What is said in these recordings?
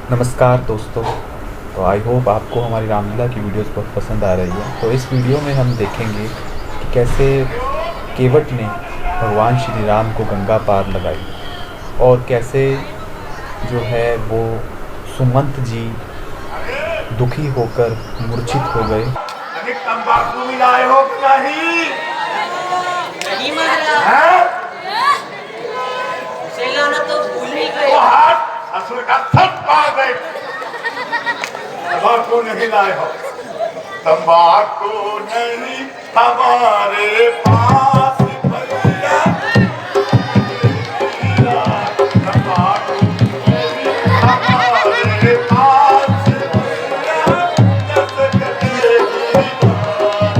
नमस्कार दोस्तों। तो आई होप आपको हमारी रामलीला की वीडियोस बहुत पसंद आ रही है। तो इस वीडियो में हम देखेंगे कि कैसे केवट ने भगवान श्री राम को गंगा पार लगाई और कैसे जो है वो सुमंत जी दुखी होकर मूर्छित हो गए। तंबाकू मिलाए हो कि नहीं? नहीं मर रहा हैं? लाना तो भूल ही गए। वो हाथ असुर का थप मार दे। तंबाकू नहीं लाए हो। तंबाकू नहीं हमारे पास भैया। तंबाकू नहीं हमारे पास भैया। जस कटेगी बात।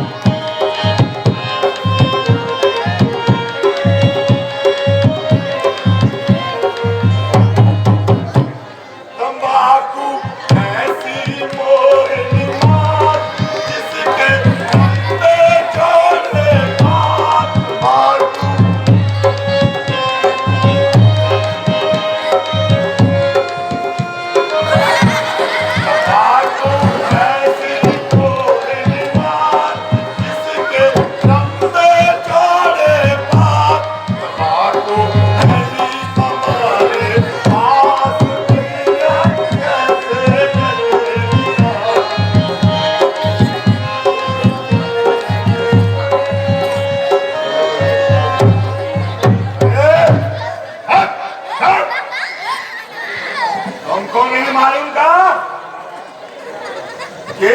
तंबाकू ऐसी मोहिनी मात जिसके अंदर छोड़े हाथ मारू। तंबाकू ऐसी मोहिनी मात जिसके अंदर छोड़े हाथ। तंबाकू ऐसी हमारे पास भैया कैसे करेगी बात। हमको नहीं मालूम था कि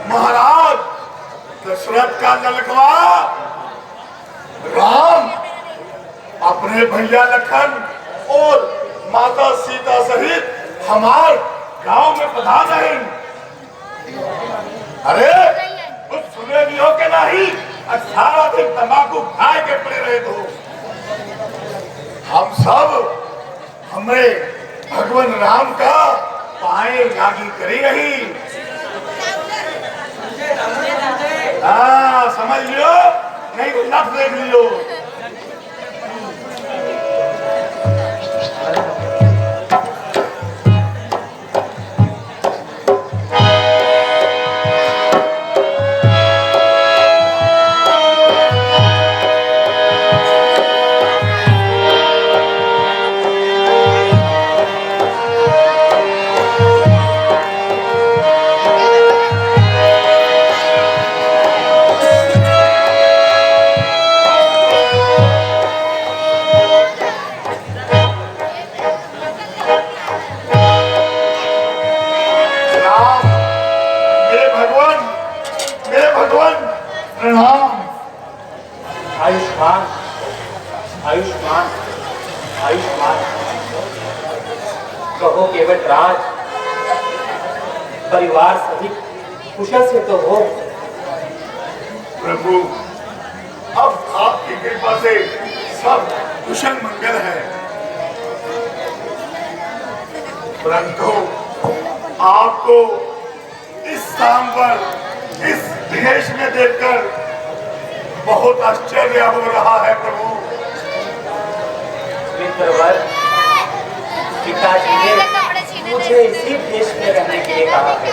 महाराज दशरथ का लड़कवा राम अपने भैया लखन और माता सीता सहित हमार गांव में पधार रहे। अरे कुछ सुने भी हो के नहीं? आज सारा दिन तंबाकू खाए के पड़े रहे तो हम सब हमें भगवान राम का पाए लागी करी रही। हाँ समझ लियो, नहीं तो नफ देख लियो। राम मेरे भगवान प्रणाम। आयुष्मान आयुष्मान आयुष्मान। कहो केवट राज, परिवार सहित कुशल से तो हो। प्रभु अब आपकी कृपा से सब कुशल मंगल है, परंतु आपको इस स्थान पर इस भेष में देखकर बहुत आश्चर्य हो रहा है प्रभु। मित्रवर, पिताजी ने मुझे इसी भेष में रहने के लिए कहा है।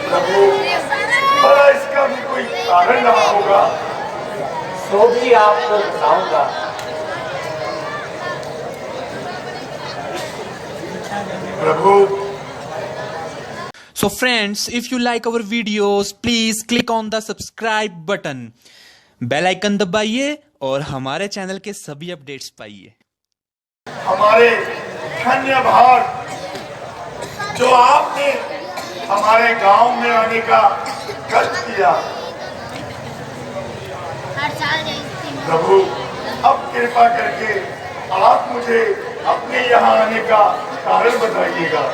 प्रभु भला इसका भी कोई कारण रहा होगा। सो भी आपको बताऊंगा। प्रभु So friends, if you like our videos, please click on the subscribe button. Bell icon दबाइए और हमारे चैनल के सभी अपडेट्स पाइए। हमारे धन्य भाग जो आपने हमारे गांव में आने का कष्ट किया। प्रभु अब कृपा करके आप मुझे अपने यहाँ आने का कारण बताइएगा।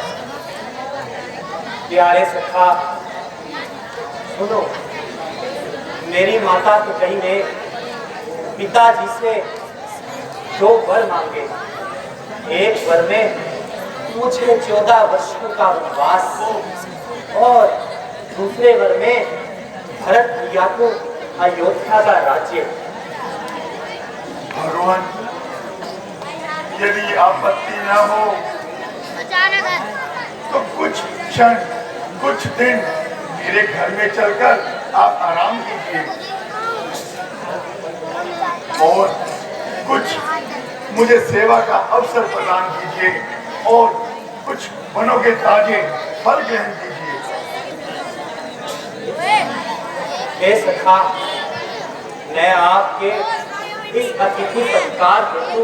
प्यारे सखा सुनो, मेरी माता पिताजी ने पिताजी से 2 वर मांगे। एक वर में मुझे 14 वर्षों का वनवास और दूसरे वर में भरत भैया को अयोध्या का राज्य। भगवान यदि आपत्ति न हो कुछ क्षण, कुछ दिन मेरे घर में चलकर आप आराम कीजिए और कुछ मुझे सेवा का अवसर प्रदान कीजिए और कुछ वनों के ताजे फल ग्रहण कीजिए। हे सखा, मैं आपके इस अतिथि सत्कार हेतु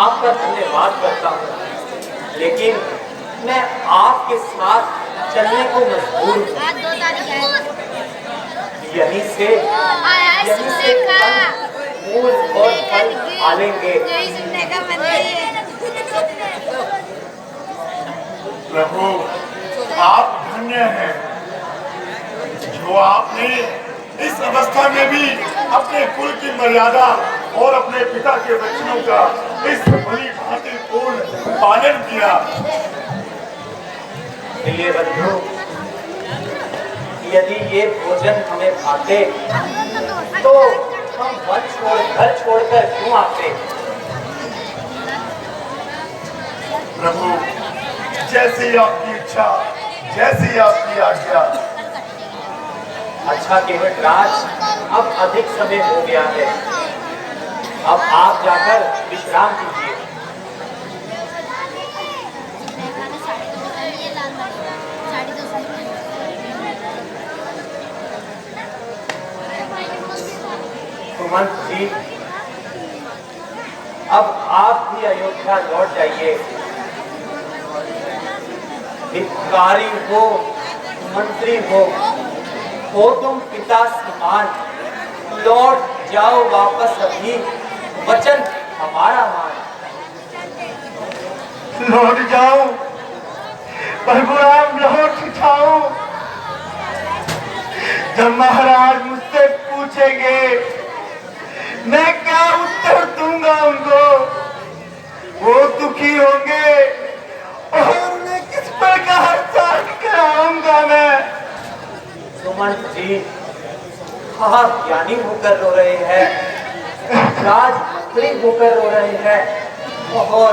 आपका धन्यवाद करता हूँ, लेकिन मैं आपके साथ चलने को मजबूर हूँ। यहीं से फूल और फल आलेंगे। प्रभु, आप धन्य हैं जो आपने इस अवस्था में भी अपने कुल की मर्यादा और अपने पिता के वचनों का इस भली भांति पूर्ण पालन किया। प्रिय बंधु, यदि ये भोजन हमें भाते तो हम घर छोड़कर क्यों आते? प्रभु, जैसी आपकी इच्छा, जैसी आपकी आज्ञा। अच्छा केवट राज, अब अधिक समय हो गया है, अब आप जाकर विश्राम कीजिए। सुमंत जी, अब आप भी अयोध्या लौट जाइए। भिखारी हो, मंत्री हो तुम पिता समान, लौट जाओ वापस अभी, वचन हमारा मान। लौट जाओ परशुराम, लौट जाओ। जब महाराज मुझसे पूछेंगे मैं क्या उत्तर दूंगा उनको? वो दुखी होंगे और उन्हें किस प्रकार साथ कराऊंगा मैं? सुमंत जी, आप ज्ञानी होकर रो रहे हैं, राजपुत्री होकर रो रहे हैं और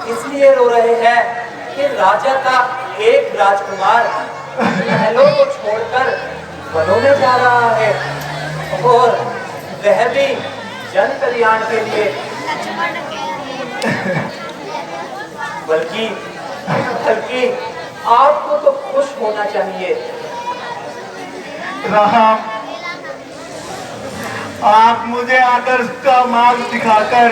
इसलिए रो रहे हैं कि राजा का एक राजकुमार महलों को छोड़कर वनों में जा रहा है और वह भी जन कल्याण के लिए। बल्कि आपको तो खुश होना चाहिए। राम, आप मुझे आदर्श का मार्ग दिखाकर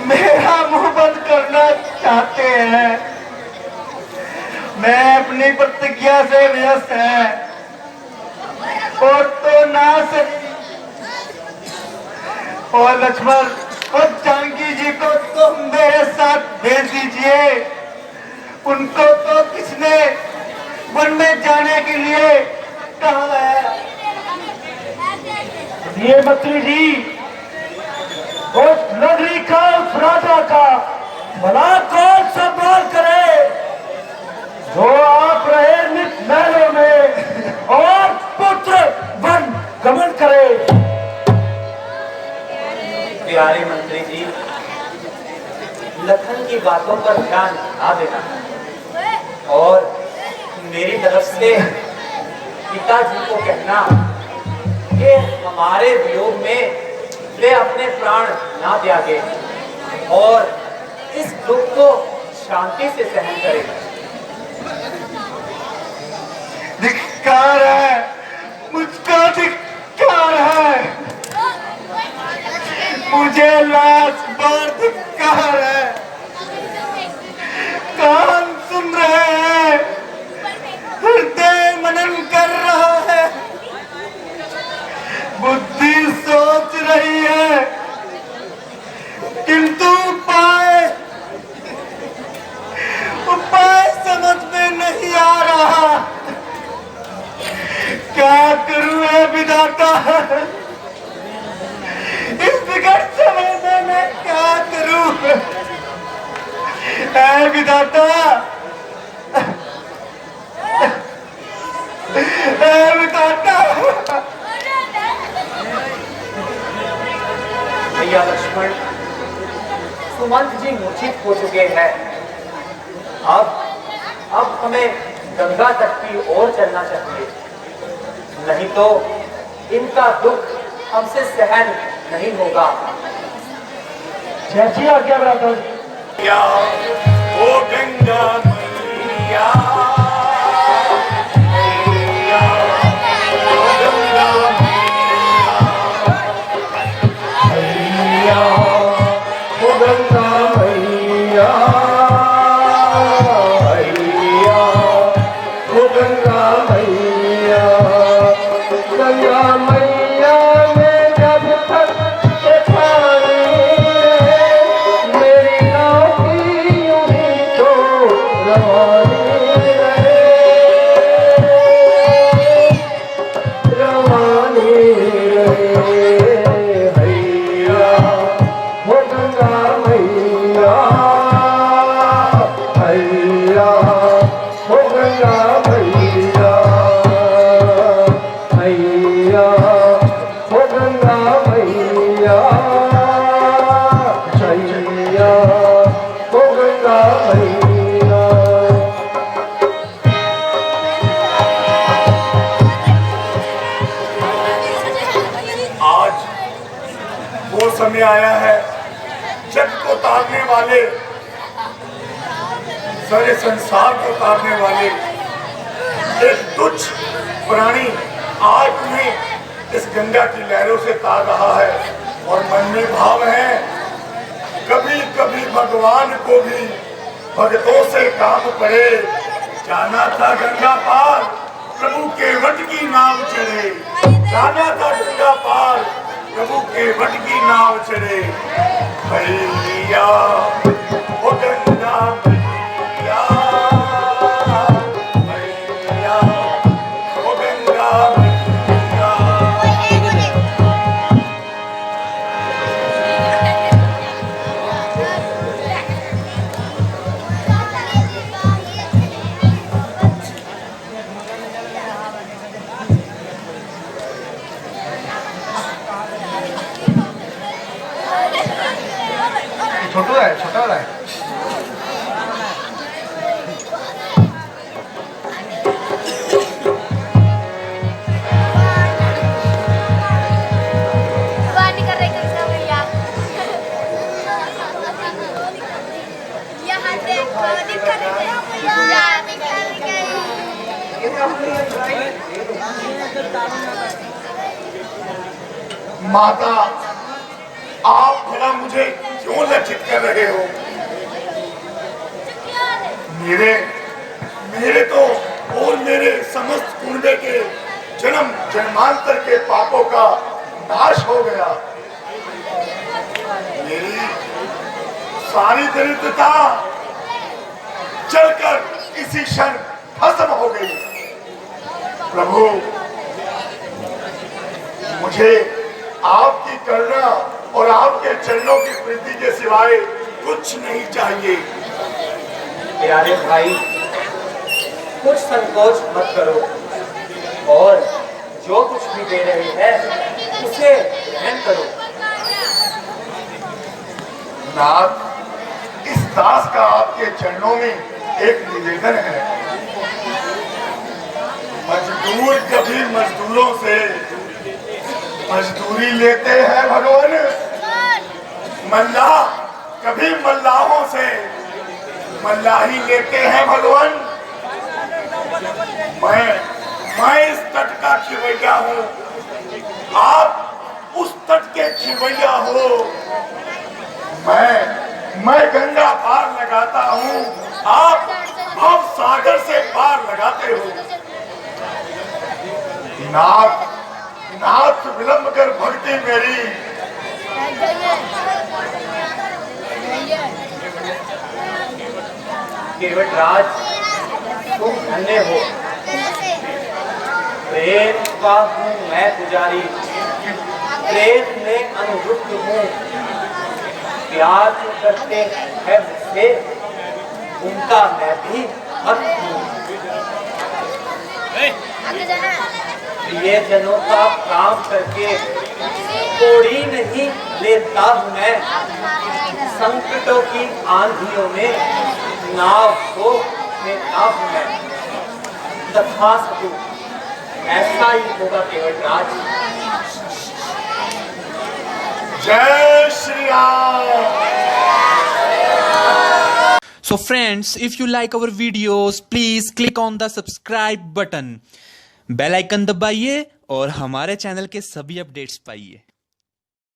मेरा मुंह बंद करना चाहते हैं। मैं अपनी प्रतिज्ञा से व्यस्त है और तो नाश और लक्ष्मण और जानकी जी को तो मेरे साथ भेज दीजिए। उनको तो किसने वन में जाने के लिए कहा है? ये मंत्री जी, उस नगरी का, उस राजा का भला कौन संभाल करे जो आप रहे नित महलों में और पुत्र वन गमन करे। प्यारे मंत्री जी, लखन की बातों पर ध्यान ना देना और मेरी तरफ से पिताजी को कहना कि हमारे वियोग में वे अपने प्राण ना त्यागे और इस दुख को शांति से सहन करें। धिक्कार है, मुझको धिक्कार है, मुझे लाश बार धिक्कार है। कान सुन रहे हैं, हृदय मनन कर रहा है, बुद्धि सोच रही है, किंतु उपाय समझ में नहीं आ रहा। क्या करूं है विधाता? इस विकट समय में मैं क्या करूं? ऐ विधाता, ऐ विधाता। भैया लक्ष्मण, सुमंत जी मूर्छित हो चुके हैं। अब हमें गंगा तट की ओर चलना चाहिए, नहीं तो इनका दुख हमसे सहन नहीं होगा। जैसी आज्ञा ब्रदर। ओ गंगा मैया, मैया, ओ गंगा मैया, ओ गंगा मैया, मैया, ओ गंगा मैया, गंगा मैया में जब तक ये पानी रहे, मेरी नाव की यूं ही तो रवानी रहे, रवानी रहे। हैया वो गंगा मैया, हैया वो गंगा मैया, हैया वो गंगा मैया, हैया वो गंगा मैया। आज वो समय आया है जग को तारने वाले, सारे संसार को तारने वाले एक तुच्छ प्राणी आज तुम्हें इस गंगा की लहरों से तार रहा है और मन में भाव है कभी कभी भगवान को भी भक्तों से काम पड़े। जाना था गंगा पार प्रभु के वट की नाव चढ़े, जाना था गंगा पार प्रभु के वट की नाव चढ़े। भैया ओ गंगा मैया, भैया ओ गंगा मैया। छोटू है, छोटा वाला है। पानी कर रही कृष्णा भैया। यहाँ देखो निकल गई, यहाँ निकल गई। माता, आप भला मुझे क्यों लज्जित कर रहे हो? मेरे तो और मेरे समस्त कुंबे के जन्म जन्मांतर के पापों का नाश हो गया। मेरी सारी दरिद्रता चलकर इसी क्षण भस्म हो गई। प्रभु, मुझे आपकी करुणा और आपके चरणों की प्रीति के सिवाय कुछ नहीं चाहिए। प्यारे भाई, कुछ संकोच मत करो और जो कुछ भी दे रहे हैं उसे ग्रहण करो। नाथ, इस दास का आपके चरणों में एक निवेदन है। मजदूर कभी मजदूरों से मजदूरी लेते हैं भगवान, मल्लाह कभी मल्लाहों से मल्लाही लेते हैं भगवान। मैं इस तट का खिवैया हूँ, आप उस तट के खिवैया हो। मैं गंगा पार लगाता हूँ, आप भव सागर से पार लगाते हो। नाथ विलंब कर भक्ति मेरी, केवट राज, तुम धन्य हो। प्रेम का हूँ मैं पुजारी, प्रेम में अनुरुक्त हूँ। प्यार जो करते हैं मुझसे, उनका मैं भी भक्त हूँ। प्रियजनों का काम करके कोड़ी नहीं लेता हूँ मैं। संकटों की आंधियों में नाव को में लाभ है। तथास्तु, ऐसा ही होगा केवट राज। जय Shri Ram. So friends, if you like our videos, please click on the subscribe button. Bell icon दबाइए और हमारे चैनल के सभी अपडेट्स पाइए।